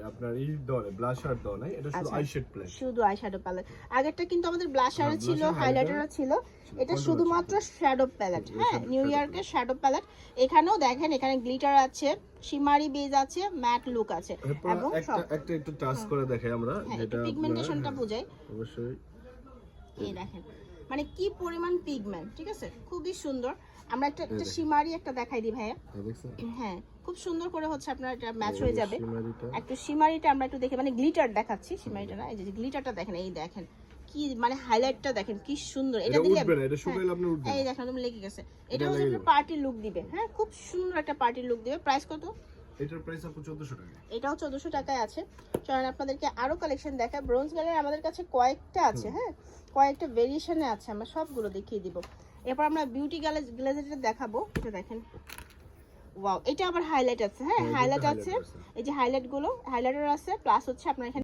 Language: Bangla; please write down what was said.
আপনার এই দলে ব্লাশার দল নাই, এটা শুধু আইশ্যাডো প্যালেট, শুধু আইশ্যাডো প্যালেট। আগেরটা কিন্তু আমাদের ব্লাশার হ্যাঁ, ছিল, blusher, হাইলাইটারও ছিল, এটা শুধুমাত্র শ্যাডো প্যালেট। হ্যাঁ, নিউ ইয়র্কের শ্যাডো প্যালেট। এখানেও দেখেন, এখানে গ্লিটার আছে, শিমারি বেজ আছে, ম্যাট লুক আছে, এবং একটা একটু টাচ করে দেখাই আমরা, যেটা পিগমেন্টেশনটা বোঝায়। অবশ্যই এই দেখেন মানে কি পরিমাণ পিগমেন্ট, ঠিক আছে, খুবই সুন্দর। আমরা একটা শিমারি একটা দেখাই দিই ভাইয়া। হ্যাঁ, খুব সুন্দর করে হচ্ছে আপনার এটা ম্যাচ হয়ে যাবে। একটু শিমারিটা আমরা একটু দেখে, মানে গ্লিটার দেখাচ্ছি, শিমারিটা না, এই যে গ্লিটারটা দেখেন, এই দেখেন কি মানে হাইলাইটটা দেখেন কি সুন্দর। এটা দিলে এটা শুকাইলে আপনি উঠবে, এই দেখেন তুমি লেগে গেছে। এটা হচ্ছে একটা পার্টি লুক দিবে। হ্যাঁ, খুব সুন্দর একটা পার্টি লুক দিবে। প্রাইস কত? এটার প্রাইস আপু 1400 টাকা। এটাও 1400 টাকায় আছে। চলেন আপনাদেরকে আরো কালেকশন দেখাই। ব্রোঞ্জ গ্যালারি আমাদের কাছে কয়েকটা আছে, হ্যাঁ, কয়েকটা ভেরিয়েশনে আছে, আমরা সবগুলো দেখিয়ে দিব। এরপর আমরা বিউটি গ্লেজেরটা দেখাবো। এটা দেখেন, ওয়াও, এটা আবার হাইলাইট আছে। হ্যাঁ, হাইলাইট আছে, এই যে হাইলাইট গুলো, হাইলাইটার আছে, প্লাস হচ্ছে আপনার এখানে